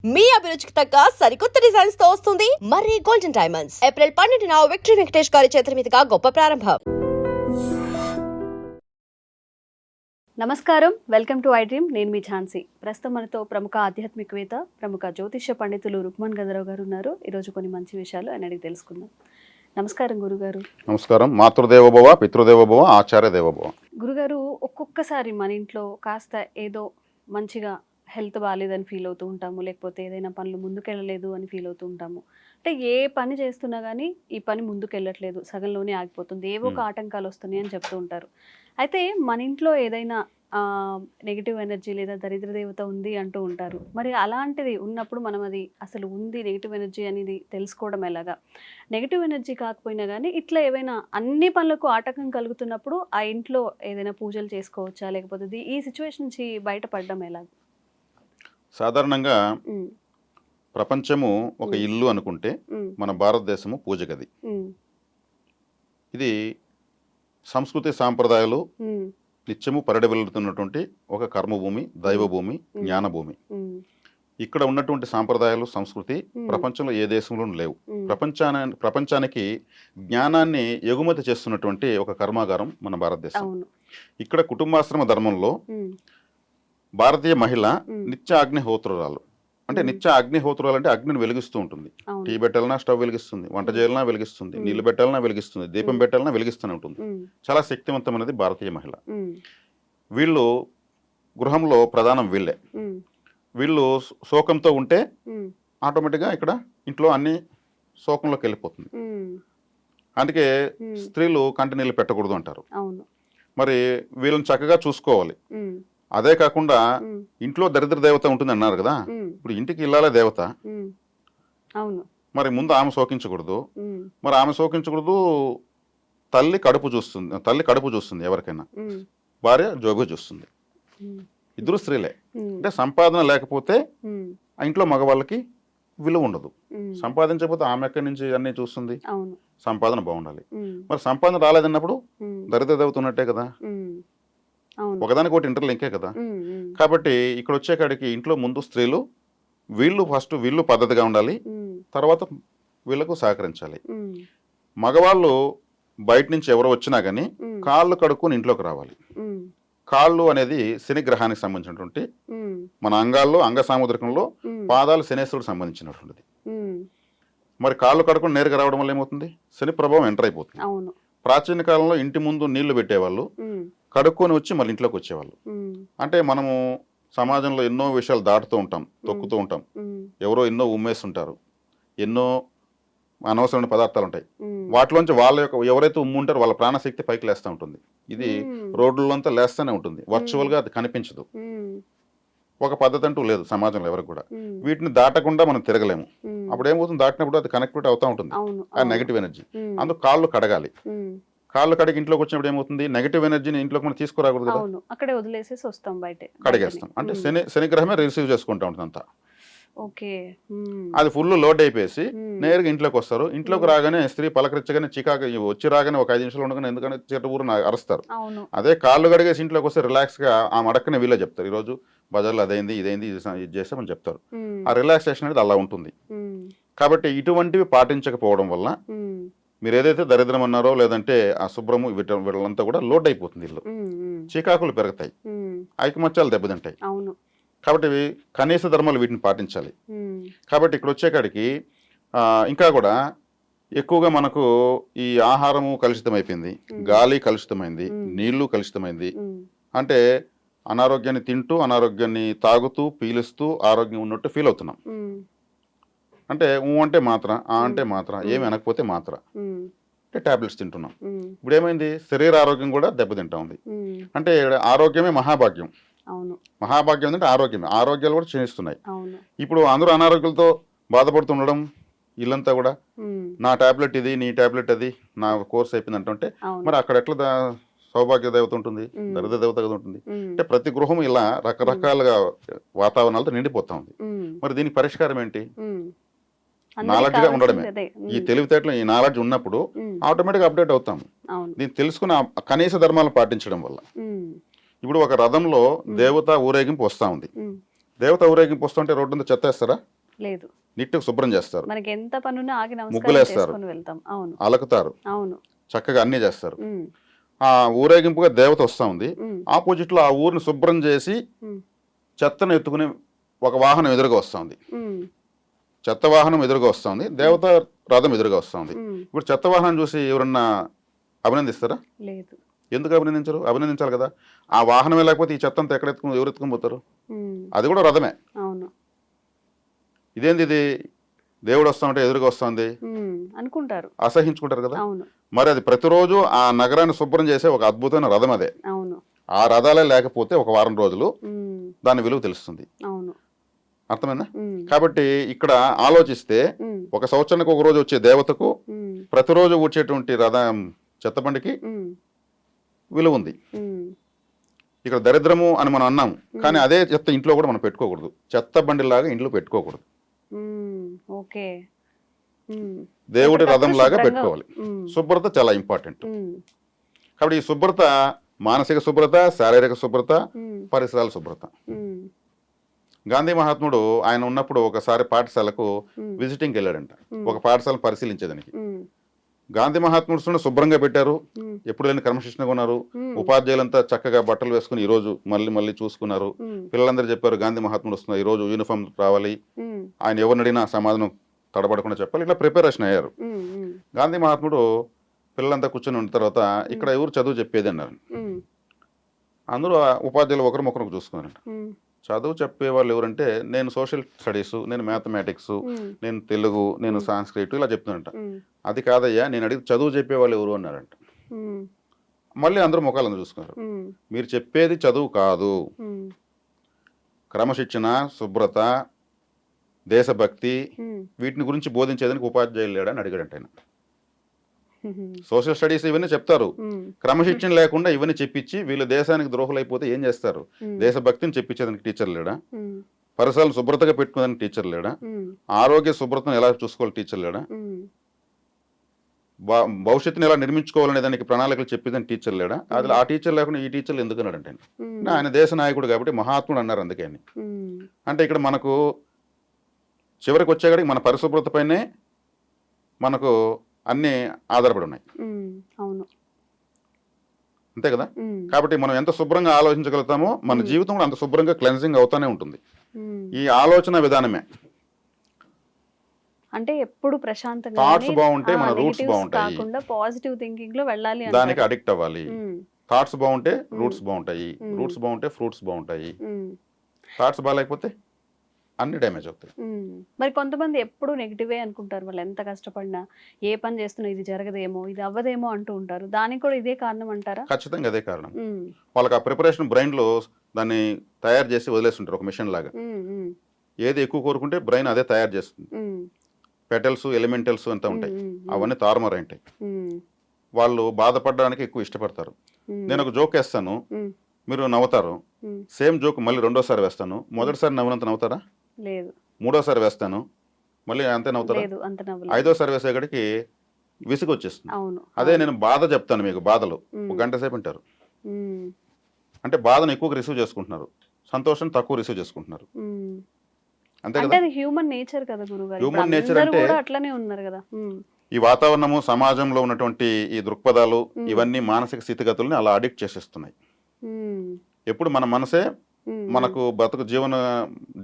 మీ అభిరుచికి తగ్గ సరికొత్త డిజైన్స్ తో వస్తుంది మర్రి గోల్డెన్ డైమండ్స్. ఏప్రిల్ 12న విక్టరీ వెంకటేష్ గారి చేతుల మీదుగా గొప్ప ప్రారంభం. నమస్కారం, వెల్కమ్ టు ఐ డ్రీమ్. నేను మీ ఝాన్సీ. ప్రస్తుతం మనతో ప్రముఖ ఆధ్యాత్మికవేత్త, ప్రముఖ జ్యోతిష్య పండితులు రుక్మన్ గంధరావు గారు ఉన్నారు. ఈరోజు కొన్ని మంచి విషయాలు ఆయన అడిగి తెలుసుకుందాం. నమస్కారం గురుగారు. నమస్కారం. మాతృదేవోభవ, పితృదేవోభవ, ఆచార్య దేవోభవ. గురుగారు, ఒక్కొక్కసారి మన ఇంట్లో కాస్త ఏదో మంచిగా హెల్త్ బాగాలేదని ఫీల్ అవుతూ ఉంటాము, లేకపోతే ఏదైనా పనులు ముందుకెళ్ళలేదు అని ఫీల్ అవుతూ ఉంటాము. అంటే ఏ పని చేస్తున్నా కానీ ఈ పని ముందుకెళ్ళట్లేదు, సగంలోనే ఆగిపోతుంది, ఏవో ఒక ఆటంకాలు వస్తున్నాయి అని చెప్తూ ఉంటారు. అయితే మన ఇంట్లో ఏదైనా నెగిటివ్ ఎనర్జీ లేదా దరిద్ర దేవత ఉంది అంటూ ఉంటారు. మరి అలాంటిది ఉన్నప్పుడు మనం అది అసలు ఉంది నెగిటివ్ ఎనర్జీ అనేది తెలుసుకోవడం ఎలాగా? నెగిటివ్ ఎనర్జీ కాకపోయినా కానీ ఇట్లా ఏవైనా అన్ని పనులకు ఆటంకం కలుగుతున్నప్పుడు ఆ ఇంట్లో ఏదైనా పూజలు చేసుకోవచ్చా, లేకపోతే ఈ సిచ్యువేషన్ నుంచి బయటపడడం ఎలాగా? సాధారణంగా ప్రపంచము ఒక ఇల్లు అనుకుంటే మన భారతదేశము పూజ గది. ఇది సంస్కృతి సాంప్రదాయాలు నిత్యము పరిడవిల్లుతున్నటువంటి ఒక కర్మభూమి, దైవభూమి, జ్ఞానభూమి. ఇక్కడ ఉన్నటువంటి సాంప్రదాయాలు, సంస్కృతి ప్రపంచంలో ఏ దేశంలోనూ లేవు. ప్రపంచానికి జ్ఞానాన్ని ఎగుమతి చేస్తున్నటువంటి ఒక కర్మాగారం మన భారతదేశం. ఇక్కడ కుటుంబాశ్రమ ధర్మంలో భారతీయ మహిళ నిత్య అగ్నిహోత్రురాలు. అంటే నిత్య అగ్నిహోత్రురాలు అంటే అగ్నిని వెలిగిస్తూ ఉంటుంది. టీ పెట్టాలన్నా స్టవ్ వెలిగిస్తుంది, వంట చేయాలన్నా వెలిగిస్తుంది, నీళ్లు పెట్టాలన్నా వెలిగిస్తుంది, దీపం పెట్టాలన్నా వెలిగిస్తూనే ఉంటుంది. చాలా శక్తివంతమైనది భారతీయ మహిళ. వీళ్ళు గృహంలో ప్రధానం వీళ్ళే. వీళ్ళు శోకంతో ఉంటే ఆటోమేటిక్గా ఇక్కడ ఇంట్లో అన్ని శోకంలోకి వెళ్ళిపోతుంది. అందుకే స్త్రీలు కంటి నీళ్ళు పెట్టకూడదు అంటారు. మరి వీళ్ళని చక్కగా చూసుకోవాలి. అదే కాకుండా ఇంట్లో దరిద్ర దేవత ఉంటుంది అన్నారు కదా, ఇప్పుడు ఇంటికి ఇల్లాలే దేవత. మరి ముందు ఆమె శోకించకూడదు. మరి ఆమె శోకించకూడదు. తల్లి కడుపు చూస్తుంది ఎవరికైనా, భార్య జోగు చూస్తుంది. ఇద్దరు స్త్రీలే. అంటే సంపాదన లేకపోతే ఆ ఇంట్లో మగవాళ్ళకి విలువ ఉండదు. సంపాదించకపోతే ఆమె ఎక్కడి నుంచి అన్ని చూస్తుంది? సంపాదన బాగుండాలి. మరి సంపాదన రాలేదన్నప్పుడు దరిద్ర దేవత ఉన్నట్టే కదా, ఒకదానికి ఒకటి ఇంటర్లింకే కదా. కాబట్టి ఇక్కడ వచ్చేకాడికి ఇంట్లో ముందు స్త్రీలు వీళ్ళు పద్ధతిగా ఉండాలి, తర్వాత వీళ్ళకు సహకరించాలి. మగవాళ్ళు బయట నుంచి ఎవరు వచ్చినా కానీ కాళ్ళు కడుక్కొని ఇంట్లోకి రావాలి. కాళ్ళు అనేది శని గ్రహానికి సంబంధించినటువంటి మన అంగాల్లో, అంగ సాముద్రికంలో పాదాలు శనేశ్వరుడికి సంబంధించినటువంటిది. మరి కాళ్ళు కడుక్కొని నేరుగా రావడం వల్ల ఏమవుతుంది? శని ప్రభావం ఎంటర్ అయిపోతుంది. ప్రాచీన కాలంలో ఇంటి ముందు నీళ్లు పెట్టేవాళ్ళు, కడుక్కొని వచ్చి మళ్ళీ ఇంట్లోకి వచ్చేవాళ్ళు. అంటే మనము సమాజంలో ఎన్నో విషయాలు దాటుతూ ఉంటాం, తొక్కుతూ ఉంటాం. ఎవరో ఎన్నో ఉమ్మేస్తుంటారు, ఎన్నో అనవసరమైన పదార్థాలు ఉంటాయి. వాటిలోంచి ఎవరైతే ఉమ్ముంటారో వాళ్ళ ప్రాణశక్తి పైకి లేస్తూ ఉంటుంది. ఇది రోడ్లలో అంతా లేస్తూనే ఉంటుంది. వర్చువల్గా అది కనిపించదు. ఒక పద్ధతి అంటూ లేదు సమాజంలో ఎవరికి కూడా. వీటిని దాటకుండా మనం తిరగలేము. అప్పుడు ఏమవుతుంది? దాటినప్పుడు అది కనెక్టివిటీ అవుతూ ఉంటుంది, ఆ నెగిటివ్ ఎనర్జీ. అందుకు కాళ్ళు కడగాలి. కాళ్ళు కడిగి ఇంట్లోకి వచ్చినప్పుడు ఏమవుతుంది? నెగిటివ్ ఎనర్జీని ఇంట్లోకి మనం తీసుకురాకూడదు కదా, అక్కడే వదిలేసేసి వస్తాం, బయట కడిగేస్తాం. అంటే శనిగ్రహమే రిసీవ్ చేసుకుంటా ఉంటుంది అంతా. అది ఫుల్ లోడ్ అయిపోయి నేరుగా ఇంట్లోకి వస్తారు. ఇంట్లోకి రాగానే స్త్రీ పలకరించగానే చికాకు వచ్చి రాగానే ఒక 5 నిమిషాలు ఉండగానే ఎందుకంటే చెట్టు ఊరు అరుస్తారు. అదే కాళ్ళు కడిగేసి ఇంట్లోకి వస్తే రిలాక్స్ గా ఆ మడక్కనే వీళ్ళే చెప్తారు, ఈ రోజు బజార్లో అదైంది ఇదైంది ఇది చేస్తామని చెప్తారు. ఆ రిలాక్సేషన్ అనేది అలా ఉంటుంది. కాబట్టి ఇటువంటివి పాటించకపోవడం వల్ల మీరు ఏదైతే దరిద్రం అన్నారో, లేదంటే ఆ శుభ్రము వీళ్ళంతా కూడా లోడ్ అయిపోతుంది. ఇల్లు చికాకులు పెరుగుతాయి, ఐకమత్యాలు దెబ్బతింటాయి. కాబట్టి కనీస ధర్మాలు వీటిని పాటించాలి. కాబట్టి ఇక్కడ వచ్చేకాడికి ఇంకా కూడా ఎక్కువగా మనకు ఈ ఆహారము కలుషితమైపోయింది, గాలి కలుషితమైంది, నీళ్లు కలుషితమైంది. అంటే అనారోగ్యాన్ని తింటూ, అనారోగ్యాన్ని తాగుతూ, పీలుస్తూ ఆరోగ్యం ఉన్నట్టు ఫీల్ అవుతున్నాం. అంటే అంటే మాత్ర, అంటే మాత్ర, ఏమి అనకపోతే మాత్ర, అంటే టాబ్లెట్స్ తింటున్నాం. ఇప్పుడు ఏమైంది? శరీర ఆరోగ్యం కూడా దెబ్బతింటా ఉంది. అంటే ఆరోగ్యమే మహాభాగ్యం. మహాభాగ్యం అంటే ఆరోగ్యమే. ఆరోగ్యాలు కూడా క్షీణిస్తున్నాయి. ఇప్పుడు అందరూ అనారోగ్యాలతో బాధపడుతుండడం, ఇల్లంతా కూడా నా టాబ్లెట్ ఇది, నీ టాబ్లెట్ అది, నా కోర్స్ అయిపోయింది అంటుంటే మరి అక్కడ ఎట్లా సౌభాగ్య దేవత ఉంటుంది, దరిద్ర దేవత ఉంటుంది. అంటే ప్రతి గృహం ఇలా రకరకాలుగా వాతావరణాలతో నిండిపోతా ఉంది. మరి దీనికి పరిష్కారం ఏంటి? నాలెడ్జ్ గా ఉండడమే. ఈ తెలివితేటలు, ఈ నాలెడ్జ్ ఉన్నప్పుడు ఆటోమేటిక్ అప్డేట్ అవుతాం. దీన్ని తెలుసుకున్న కనీస ధర్మాలను పాటించడం వల్ల. ఇప్పుడు ఒక రథంలో దేవత ఊరేగింపు వస్తూ ఉంది. దేవత ఊరేగింపు వస్తుంటే రోడ్డు అంతా చెత్త వేస్తారా? లేదు. నీట్గా శుభ్రం చేస్తారు, మనకి ఎంత పనున్నా ఆగి నమస్కారం ముగ్గులేస్తారు, చేసుకొని వెళ్తాం. అవును, అలకుతారు, అవును. చక్కగా అన్నీ చేస్తారు. ఉమ్, ఆ ఊరేగింపుగా దేవత వస్తూ ఉంది, ఉమ్, ఆపోజిట్లో ఆ ఊరిని శుభ్రం చేసి ఉమ్, చెత్తను ఎత్తుకుని ఒక వాహనం ఎదురుగా వస్తుంది, ఉమ్, చెత్త వాహనం ఎదురుగా వస్తుంది, దేవత రథం ఎదురుగా వస్తుంది. ఉమ్. ఇప్పుడు చెత్త వాహనం చూసి ఎవరన్నా అభినందిస్తారా? లేదు. ఎందుకు అభినందించరు? అభినందించాలి కదా. ఆ వాహనమే లేకపోతే ఈ చెత్త అంతా ఎవరు ఎత్తుకుని పోతారు? ఉమ్, అది కూడా రథమే. అవును. ఇదేంది ఇది, దేవుడు వస్తామంటే ఎదురుగా వస్తుంది అనుకుంటారు, అసహించుకుంటారు కదా. అవును, మరి అది ప్రతిరోజు ఆ నగరాన్ని శుభ్రం చేసే ఒక అద్భుతమైన రథం అదే. అవును. ఆ రథాలే లేకపోతే ఒక వారం రోజులు ఉమ్, దాని విలువ తెలుస్తుంది. అవును. అర్థమైందా? ఉమ్, కాబట్టి ఇక్కడ ఆలోచిస్తే ఉమ్, ఒక సంవత్సరానికి ఒక రోజు వచ్చే దేవతకు ఉమ్, ప్రతిరోజు వచ్చేటువంటి రథం చెత్తబండికి ఉమ్, విలువ ఉంది. ఉమ్, ఇక్కడ దరిద్రము అని మనం అన్నాం, కానీ అదే చెత్త ఇంట్లో కూడా మనం పెట్టుకోకూడదు. చెత్త బండిలాగా ఇంట్లో పెట్టుకోకూడదు, ఉమ్, ఓకే. ఉమ్, దేవుడి ఎప్పటికప్పుడు రథం లాగా శుభ్రంగా- పెట్టుకోవాలి. ఉమ్, శుభ్రత చాలా ఇంపార్టెంట్. ఉమ్, కాబట్టి ఈ శుభ్రత మానసిక శుభ్రత, శారీరక శుభ్రత, ఉమ్, పరిసరాల శుభ్రత. ఉమ్, గాంధీ మహాత్ముడు ఆయన ఉన్నప్పుడు ఒకసారి పాఠశాలకు ఉమ్, విజిటింగ్కి వెళ్ళాడంట, ఉమ్, ఒక పాఠశాలను పరిశీలించేదానికి. ఉమ్, గాంధీ మహాత్ముడు శుభ్రంగా పెట్టారు, ఉమ్, ఎప్పుడు లేని క్రమశిక్షణగా ఉన్నారు, ఉమ్, ఉపాధ్యాయులంతా చక్కగా బట్టలు వేసుకుని ఈ రోజు మళ్ళీ మళ్ళీ చూసుకున్నారు. ఉమ్, పిల్లలందరూ చెప్పారు గాంధీ మహాత్ముడు వస్తున్నారు, ఈ రోజు యూనిఫామ్ రావాలి, ఉమ్, ఆయన ఎవరిని అడిగినా సమాధానం తడబడకుండా చెప్పాలి, ఇట్లా ప్రిపరేషన్ అయ్యారు. ఉమ్, ఉమ్, గాంధీ మహాత్ముడు పిల్లలంతా కూర్చొని ఉన్న తర్వాత ఇక్కడ ఎవరు చదువు చెప్పేది అన్నారు. ఉమ్, అందరూ ఆ ఉపాధ్యాయులు ఒకరికొకరు చూసుకున్నారంట. ఉమ్, చదువు చెప్పేవాళ్ళు ఎవరంటే, నేను సోషల్ స్టడీస్, నేను మ్యాథమెటిక్స్, ఉమ్, నేను తెలుగు, నేను సాంస్క్రిట్ ఇలా చెప్తున్నానంట. ఉమ్, అది కాదయ్యా, నేను అడిగి చదువు చెప్పేవాళ్ళు ఎవరు అన్నారంట. ఉమ్, మళ్ళీ అందరూ ముఖాలను చూసుకున్నారు. ఉమ్, మీరు చెప్పేది చదువు కాదు, ఉమ్, క్రమశిక్షణ, శుభ్రత, దేశభక్తి, ఉమ్, వీటిని గురించి బోధించేదానికి ఉపాధ్యాయులు లేడని అడిగాడంట ఆయన. ఉమ్, సోషల్ స్టడీస్ ఇవన్నీ చెప్తారు, ఉమ్, క్రమశిక్షణ లేకుండా ఇవన్నీ చెప్పించి వీళ్ళు దేశానికి ద్రోహులైపోతే ఏం చేస్తారు? ఉమ్, దేశభక్తిని చెప్పించేదానికి టీచర్ లేడా? ఉమ్, పరిసరాలను శుభ్రతగా పెట్టుకోవడానికి టీచర్ లేడా? ఉమ్, ఆరోగ్య శుభ్రతను ఎలా చూసుకోవాలి టీచర్ లేడా? ఉమ్, భవిష్యత్తుని ఎలా నిర్మించుకోవాలనే దానికి ప్రణాళికలు చెప్పేదని టీచర్ లేడా? అది ఆ టీచర్ లేకుండా ఈ టీచర్లు ఎందుకు అన్నాడంటే ఆయన. ఉమ్, ఆయన దేశ నాయకుడు కాబట్టి మహాత్ముడు అన్నారు అందుకే ఆయన. ఉమ్, అంటే ఇక్కడ మనకు చివరికి వచ్చేకాడికి మన పరిశుభ్రతపైనే మనకు అన్నీ ఆధారపడి ఉన్నాయి, ఉమ్, అవును. అంతే కదా. ఉమ్, కాబట్టి మనం ఎంత శుభ్రంగా ఆలోచించగలుగుతామో మన జీవితం కూడా అంత శుభ్రంగా క్లెన్సింగ్ అవుతానే ఉంటుంది. ఉమ్. ఈ ఆలోచన విధానమే. అంటే ఎప్పుడు ప్రశాంతంగా థాట్స్ కానీ, బాగుంటే మన రూట్స్ negatives బాగుంటాయి, కాకుండా పాజిటివ్ థింకింగ్ లో వెళ్ళాలి దానికి అంటారు. అడిక్ట్ అవ్వాలి. ఉమ్, థాట్స్ బాగుంటే రూట్స్ బాగుంటాయి, మ్మ్. రూట్స్ బాగుంటే ఫ్రూట్స్ బాగుంటాయి, ఉమ్, థాట్స్ బాగాలేకపోతే అన్ని డ్యామేజ్ అవుతాయి. ఉమ్. మరి కొంతమంది ఎప్పుడు నెగిటివే అనుకుంటారు, వాళ్ళు ఎంత కష్టపడినా ఏ పని చేస్తున్నా ఇది జరగదేమో ఇది అవ్వదేమో అంటూ ఉంటారు. దానికి కూడా ఇదే కారణం అంటారా? ఖచ్చితంగా అదే కారణం. ఉమ్, వాళ్ళకి ఆ ప్రిపరేషన్ బ్రెయిన్లో దాన్ని తయారు చేసి వదిలేస్తుంటారు ఒక మిషన్ లాగా. ఉమ్, ఉమ్, ఏది ఎక్కువ కోరుకుంటే బ్రెయిన్ అదే తయారు చేస్తుంది. ఉమ్, పెటల్స్, ఎలిమెంటల్స్ అంతా ఉంటాయి, ఉమ్, ఉమ్, అవన్నీ తారుమారు ఉంటాయి. ఉమ్, వాళ్ళు బాధపడడానికి ఎక్కువ ఇష్టపడతారు. ఉమ్, నేను ఒక జోక్ వేస్తాను, ఉమ్, మీరు నవ్వుతారు. ఉమ్. సేమ్ జోక్ మళ్ళీ రెండోసారి వేస్తాను, మొదటిసారి నవ్వునంత నవ్వుతారా? లేదు, మూడోసారి వేస్తాను, మళ్ళీ అంతే నవ్వుతారా? లేదు, అంత నవ్వలేదు. ఐదోసారి వేసేకాడికి విసుగు వచ్చేస్తుంది. అవును, అదే నేను బాధ చెప్తాను మీకు, బాధలు ఉమ్, ఒక గంట సేపు వింటారు. ఉమ్, అంటే బాధను ఎక్కువగా రిసీవ్ చేసుకుంటున్నారు, సంతోషం తక్కువ రిసీవ్ చేసుకుంటున్నారు, ఉమ్. అంతే అంటే కదా. అది హ్యూమన్ నేచర్ కదా గురుగారు, Human ఇప్పుడు nature అందరూ అంటే- కూడా అట్లనే ఉన్నారు కదా. ఉమ్, ఈ వాతావరణము, సమాజంలో ఉన్నటువంటి ఈ దృక్పథాలు, మ్మ్. ఇవన్నీ మానసిక స్థితిగతుల్ని అలా అడిక్ట్ చేసేస్తున్నాయి. ఉమ్, ఎప్పుడు మన మనసే ఉమ్, మనకు బతుకు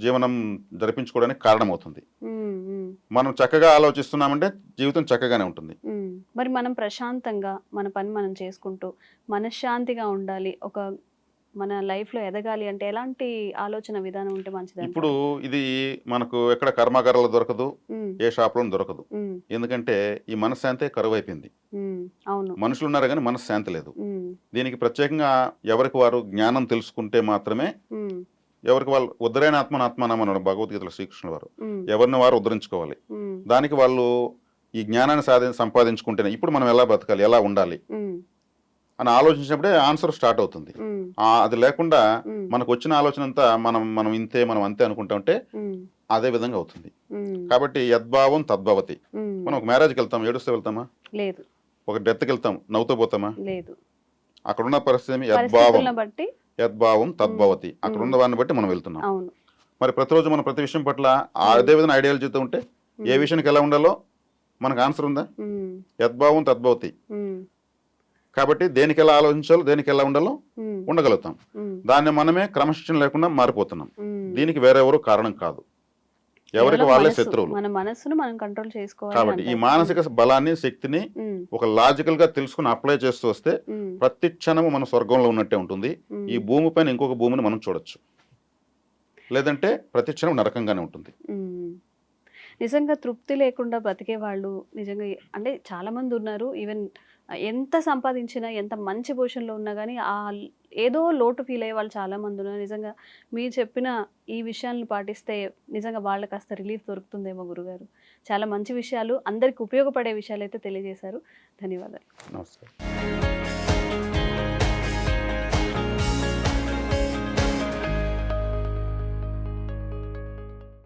జీవనం జరిపించుకోవడానికి కారణమవుతుంది. ఉమ్, ఉమ్, మనం చక్కగా ఆలోచిస్తున్నామంటే జీవితం చక్కగానే ఉంటుంది. ఉమ్. మరి మనం ప్రశాంతంగా మన పని మనం చేసుకుంటూ మనశ్శాంతిగా ఉండాలి, ఒక మన లైఫ్ లో ఎదగాలి అంటే ఎలాంటి ఆలోచన విధానం ఉంటే మంచిది ఇప్పుడు ఇది మనకు ఎక్కడ కర్మాగారాలు దొరకదు, ఉమ్, ఏ షాప్లో దొరకదు. ఉమ్, ఎందుకంటే ఈ మనశ్శాంతే కరువు అయిపోయింది. ఉమ్, అవును. మనుషులు ఉన్నారు కానీ మనశ్శాంతి లేదు. ఉమ్, దీనికి ప్రత్యేకంగా ఎవరికి వారు జ్ఞానం తెలుసుకుంటే మాత్రమే, ఉమ్, ఎవరికి వాళ్ళు ఉద్ధరైన ఆత్మనాత్మనామన్నాడు భగవద్గీతలో శ్రీకృష్ణుల వారు. ఉమ్, ఎవరిని వారు ఉద్ధరించుకోవాలి. ఉమ్, దానికి వాళ్ళు ఈ జ్ఞానాన్ని సంపాదించుకుంటేనే ఇప్పుడు మనం ఎలా బతకాలి, ఎలా ఉండాలి ఉమ్, అని ఆలోచించినప్పుడే ఆన్సర్ స్టార్ట్ అవుతుంది. ఉమ్, అది లేకుండా ఉమ్, మనకు వచ్చిన ఆలోచన అంతా మనం ఇంతే, మనం అంతే అనుకుంటా ఉంటే ఉమ్, అదే విధంగా అవుతుంది. ఉమ్, కాబట్టి యద్భావం తద్భవతి. ఉమ్. మనం ఒక మ్యారేజ్కి వెళ్తాం, ఏడుస్తూ వెళ్తామా? లేదు, ఒక డెత్కి వెళ్తాం, నవ్వుతూ పోతామా? లేదు. అక్కడున్న పరిస్థితి యద్భావం పరిస్థితులను బట్టి. యద్భావం తద్భవతి. అక్కడ ఉన్న వారిని బట్టి మనం వెళ్తున్నాం. అవును. మరి ప్రతిరోజు మనం ప్రతి విషయం పట్ల అదే విధంగా ఐడియాలజీతో ఉంటే ఏ విషయానికి ఎలా ఉండాలో మనకు ఆన్సర్ ఉందా? యద్భావం తద్భవతి. కాబట్టి దేనికి ఎలా ఆలోచించాలో దేనికి ఎలా ఉండాలో ఉండగలుగుతాం. దాన్ని మనమే క్రమశిక్షణ లేకుండా మారిపోతున్నాం. దీనికి వేరెవరూ కారణం కాదు, ఎవరికి వాళ్ళే శత్రువులు. మన మనసును మనం కంట్రోల్ చేసుకోవాలి. కాబట్టి ఈ మానసిక బలాన్ని శక్తిని ఒక లాజికల్ గా తెలుసుకుని అప్లై చేస్తూ వస్తే ప్రతి క్షణము మన స్వర్గంలో ఉన్నట్టే ఉంటుంది. ఈ భూమి పైన ఇంకొక భూమిని మనం చూడొచ్చు, లేదంటే ప్రతి క్షణం నరకంగానే ఉంటుంది. నిజంగా తృప్తి లేకుండా బ్రతికే వాళ్ళు నిజంగా అంటే చాలా మంది ఉన్నారు. ఈవెన్ ఎంత సంపాదించినా ఎంత మంచి పొజిషన్లో ఉన్నా కానీ ఏదో లోటు ఫీల్ అయ్యే వాళ్ళు చాలా మంది ఉన్నారు. నిజంగా మీరు చెప్పిన ఈ విషయాలను పాటిస్తే నిజంగా వాళ్ళకి కాస్త రిలీఫ్ దొరుకుతుందేమో గురుగారు. చాలా మంచి విషయాలు, అందరికి ఉపయోగపడే విషయాలు అయితే తెలియజేశారు. ధన్యవాదాలు. నమస్కారం.